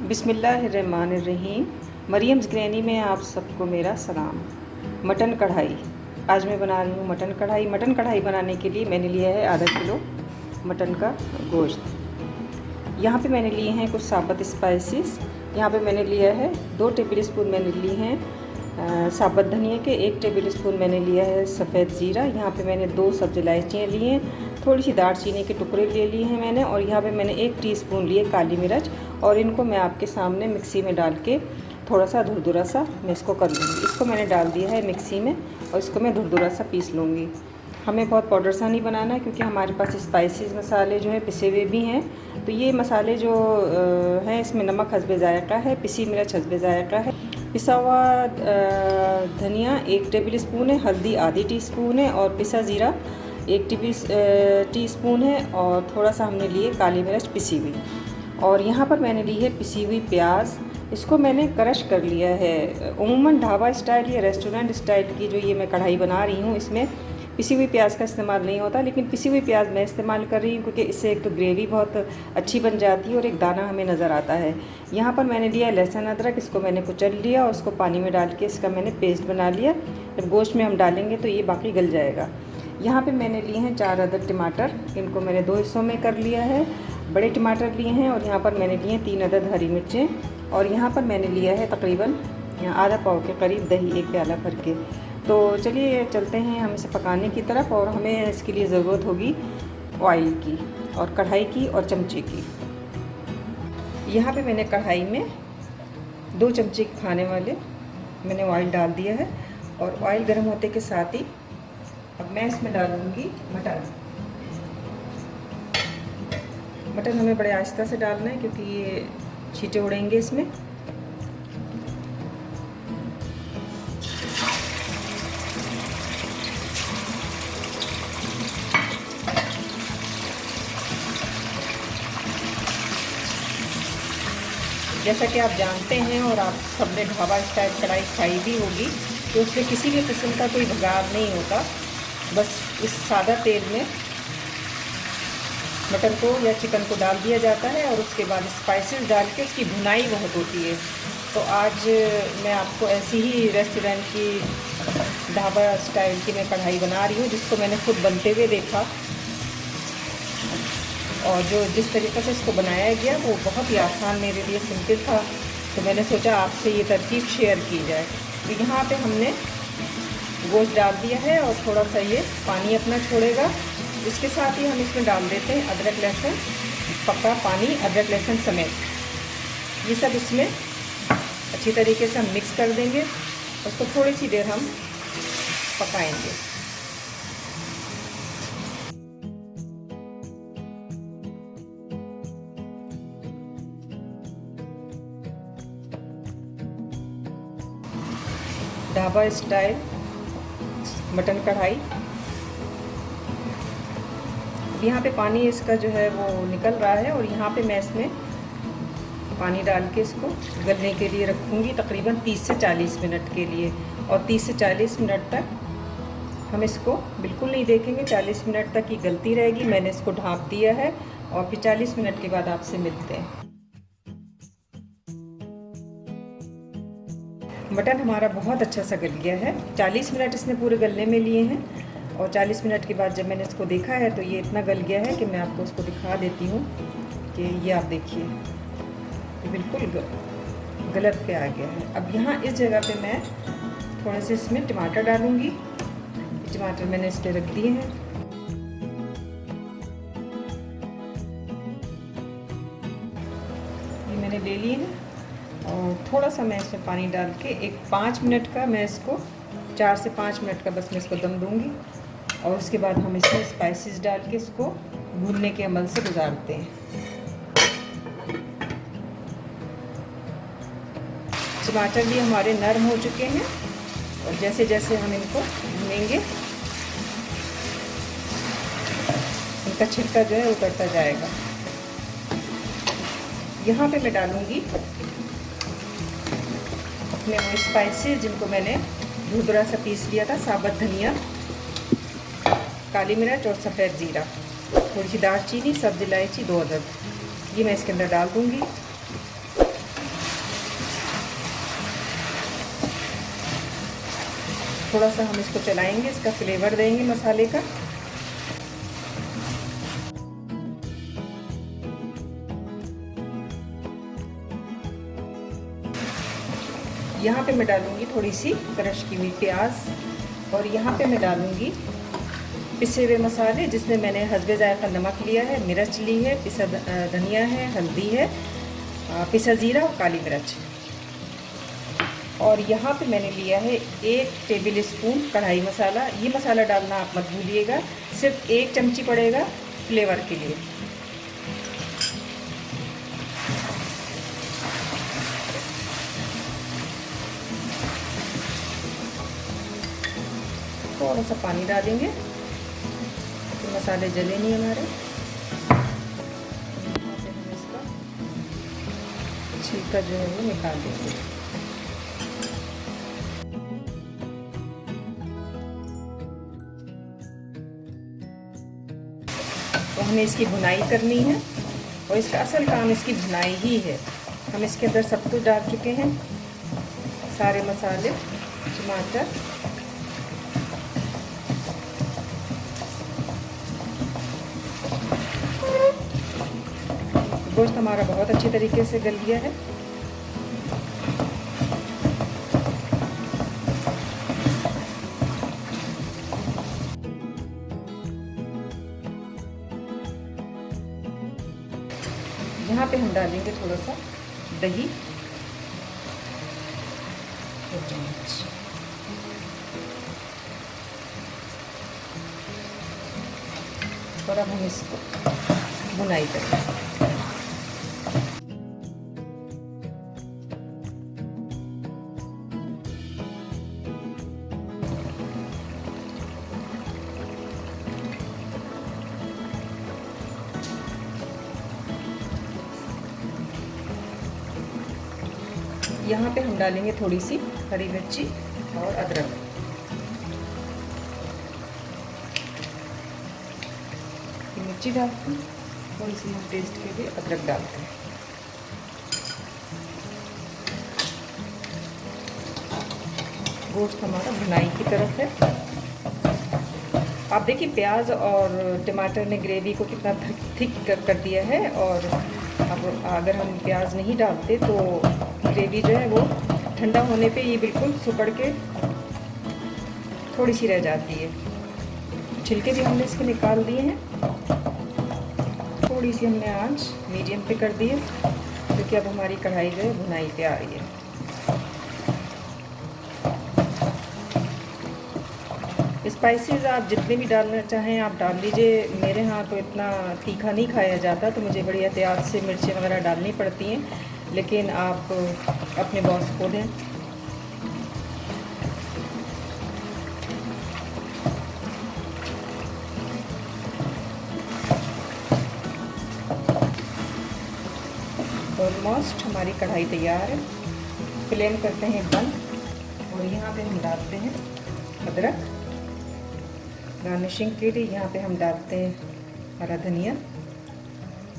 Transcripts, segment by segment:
बिस्मिल्लाहिर्रहमानिर्रहीम। Mariam's granny में आप सबको मेरा सलाम। मटन कढ़ाई आज मैं बना रही हूँ। मटन कढ़ाई बनाने के लिए मैंने लिया है आधा किलो मटन का गोश्त। यहाँ पे मैंने लिए हैं कुछ साबुत स्पाइसेस। यहाँ पे मैंने लिया है 2 टेबल स्पून मैंने लिए हैं साबुत धनिया के, 1 टेबल स्पून मैंने लिया है सफ़ेद ज़ीरा। यहाँ पे मैंने 2 सब्ज़ इलायचियाँ ली हैं, थोड़ी सी दालचीनी के टुकड़े ले लिए हैं मैंने, और यहाँ पे मैंने 1 टीस्पून लिए काली मिर्च। और इनको मैं आपके सामने मिक्सी में डाल के थोड़ा सा धुरधुरा सा मैं इसको कर लूँगी। इसको मैंने डाल दिया है मिक्सी में और इसको मैं धुरधुरा सा पीस लूँगी। हमें बहुत पाउडर सा नहीं बनाना है क्योंकि हमारे पास स्पाइसेस मसाले जो हैं पिसे हुए भी हैं। तो ये मसाले जो हैं इसमें नमक हस्बे ज़ायक़ा है, पिसी मिर्च हस्बे ज़ायक़ा है, पिसा हुआ धनिया 1 टेबल स्पून है, हल्दी आधी टीस्पून है, और पिसा ज़ीरा 1 टीस्पून है, और थोड़ा सा हमने लिए काली मिर्च पिसी हुई। और यहाँ पर मैंने ली है पिसी हुई प्याज। इसको मैंने क्रश कर लिया है। उमूमन ढाबा स्टाइल या रेस्टोरेंट स्टाइल की जो ये मैं कढ़ाई बना रही हूँ इसमें पिसी हुई प्याज का इस्तेमाल नहीं होता, लेकिन पिसी हुई प्याज मैं इस्तेमाल कर रही हूँ क्योंकि इससे एक तो ग्रेवी बहुत अच्छी बन जाती है और एक दाना हमें नज़र आता है। यहाँ पर मैंने लिया लहसुन अदरक, इसको मैंने कुचल लिया और उसको पानी में डाल के इसका मैंने पेस्ट बना लिया। जब गोश्त में हम डालेंगे तो ये बाकी गल जाएगा। यहाँ पे मैंने लिए हैं 4 अदद टमाटर, इनको मैंने 2 हिस्सों में कर लिया है। बड़े टमाटर लिए हैं, और यहाँ पर मैंने लिए 3 अदद हरी मिर्चें, और यहाँ पर मैंने लिया है तकरीबन आधा पाव के करीब दही, 1 प्याला भर के। तो चलिए चलते हैं हम इसे पकाने की तरफ। और हमें इसके लिए ज़रूरत होगी ऑयल की और कढ़ाई की और चमचे की। यहाँ पे मैंने कढ़ाई में 2 चमचे खाने वाले मैंने ऑयल डाल दिया है, और ऑयल गर्म होते के साथ ही अब मैं इसमें डालूँगी मटन हमें बड़े आहिस्ता से डालना है क्योंकि ये छींटे उड़ेंगे इसमें। जैसा कि आप जानते हैं और आप सबने ढाबा स्टाइल कढ़ाई खाई भी होगी, तो उसमें किसी भी किस्म का कोई बघार नहीं होता। बस इस सादा तेल में मटन को या चिकन को डाल दिया जाता है और उसके बाद स्पाइसेस डाल के उसकी भुनाई बहुत होती है। तो आज मैं आपको ऐसी ही रेस्टोरेंट की ढाबा स्टाइल की मैं कढ़ाई बना रही हूँ, जिसको मैंने खुद बनते हुए देखा, और जो जिस तरीक़े से इसको बनाया गया वो बहुत ही आसान मेरे लिए सिंपल था। तो मैंने सोचा आपसे ये तरकीब शेयर की जाए। तो यहाँ पे हमने गोश्त डाल दिया है और थोड़ा सा ये पानी अपना छोड़ेगा। इसके साथ ही हम इसमें डाल देते हैं अदरक लहसुन, पका पानी अदरक लहसुन समेत। ये सब इसमें अच्छी तरीके से हम मिक्स कर देंगे। उसको थोड़ी सी देर हम पकाएंगे। ढाबा स्टाइल मटन कढ़ाई। यहाँ पे पानी इसका जो है वो निकल रहा है, और यहाँ पे मैं इसमें पानी डाल के इसको गलने के लिए रखूँगी तकरीबन 30 से 40 मिनट के लिए। और 30 से 40 मिनट तक हम इसको बिल्कुल नहीं देखेंगे, 40 मिनट तक ही गलती रहेगी। मैंने इसको ढाँप दिया है और फिर 40 मिनट के बाद आपसे मिलते हैं। मटन हमारा बहुत अच्छा सा गल गया है। 40 मिनट इसने पूरे गलने में लिए हैं, और 40 मिनट के बाद जब मैंने इसको देखा है तो ये इतना गल गया है कि मैं आपको उसको दिखा देती हूँ कि ये आप देखिए, ये बिल्कुल गलत पे आ गया है। अब यहाँ इस जगह पे मैं थोड़े से इसमें टमाटर डालूँगी। टमाटर मैंने इस पर रख दिए हैं। ये मैंने ले लिए हैं, और थोड़ा सा मैं इसमें पानी डाल के एक 5 मिनट का मैं इसको 4 से 5 मिनट का बस मैं इसको दम दूँगी। और उसके बाद हम इसमें स्पाइसेस डाल के इसको भूनने के अमल से गुजारते हैं। टमाटर भी हमारे नरम हो चुके हैं, और जैसे जैसे हम इनको भूनेंगे इनका छिलका जो है उतरता जाएगा। यहाँ पे मैं डालूँगी अपने वो स्पाइसेस जिनको मैंने धुरधुरा सा पीस लिया था, साबुत धनिया, काली मिर्च और सफ़ेद ज़ीरा, थोड़ी सी दालचीनी, सब्ज़ इलायची 2 अदद, ये मैं इसके अंदर डाल दूँगी। थोड़ा सा हम इसको चलाएंगे, इसका फ्लेवर देंगे मसाले का। यहाँ पे मैं डालूँगी थोड़ी सी क्रश की हुई प्याज और यहाँ पे मैं डालूँगी पिसे हुए मसाले, जिसमें मैंने हस्बे जायका नमक लिया है, मिर्च ली है, पिसा धनिया है, हल्दी है, पिसा जीरा और काली मिर्च। और यहाँ पे मैंने लिया है 1 टेबल स्पून कढ़ाई मसाला। ये मसाला डालना आप मत भूलिएगा, सिर्फ 1 चमची पड़ेगा फ्लेवर के लिए। थोड़ा सा पानी डालेंगे तो मसाले जले नहीं हमारे। यहाँ पे हम इसका छिलका जो है वो निकाल देंगे। तो हमें इसकी भुनाई करनी है और इसका असल काम इसकी भुनाई ही है। हम इसके अंदर सब कुछ डाल चुके हैं, सारे मसाले, टमाटर, गोश्त हमारा बहुत अच्छी तरीके से गल गया है। यहाँ पे हम डालेंगे थोड़ा सा दही, 1 चम्मच, और अब हम इसको भुनाई करेंगे। यहाँ पे हम डालेंगे थोड़ी सी हरी मिर्ची और अदरक। मिर्ची डालते हैं, थोड़ी सी हम टेस्ट के लिए अदरक डालते हैं। गोश्त हमारा भुनाई की तरफ है। आप देखिए प्याज और टमाटर ने ग्रेवी को कितना थिक कर दिया है। और अब अगर हम प्याज नहीं डालते तो ग्रेवी जो है वो ठंडा होने पे ये बिल्कुल सुकड़ के थोड़ी सी रह जाती है। छिलके भी हमने इसके निकाल दिए हैं। थोड़ी सी हमने आंच मीडियम पे कर दी है, क्योंकि अब हमारी कढ़ाई जो है भुनाई पे आ रही है। स्पाइसेस आप जितने भी डालना चाहें आप डाल लीजिए। मेरे यहाँ तो इतना तीखा नहीं खाया जाता, तो मुझे बड़ी एहतियात से मिर्चें वगैरह डालनी पड़ती हैं, लेकिन आप अपने बॉस को दें। ऑलमोस्ट हमारी कढ़ाई तैयार है। फ्लेम करते हैं बंद और यहाँ पे हम डालते हैं अदरक। गार्निशिंग के लिए यहाँ पे हम डालते हैं हरा धनिया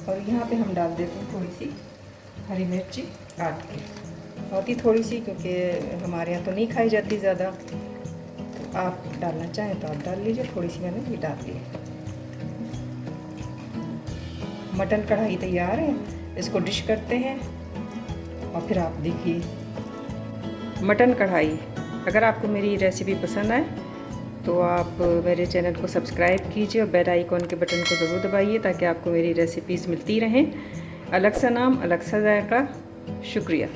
और यहाँ पे हम डाल देते हैं थोड़ी सी हरी मिर्ची काट के, बहुत ही थोड़ी सी, क्योंकि हमारे यहाँ तो नहीं खाई जाती ज़्यादा। तो आप डालना चाहें तो आप डाल लीजिए, थोड़ी सी मैंने ये डाल दी। मटन कढ़ाई तैयार है। इसको डिश करते हैं और फिर आप देखिए मटन कढ़ाई। अगर आपको मेरी रेसिपी पसंद आए तो आप मेरे चैनल को सब्सक्राइब कीजिए और बेल आइकॉन के बटन को ज़रूर दबाइए, ताकि आपको मेरी रेसिपीज़ मिलती रहें। अलग सा नाम, अलग सा जायका। शुक्रिया।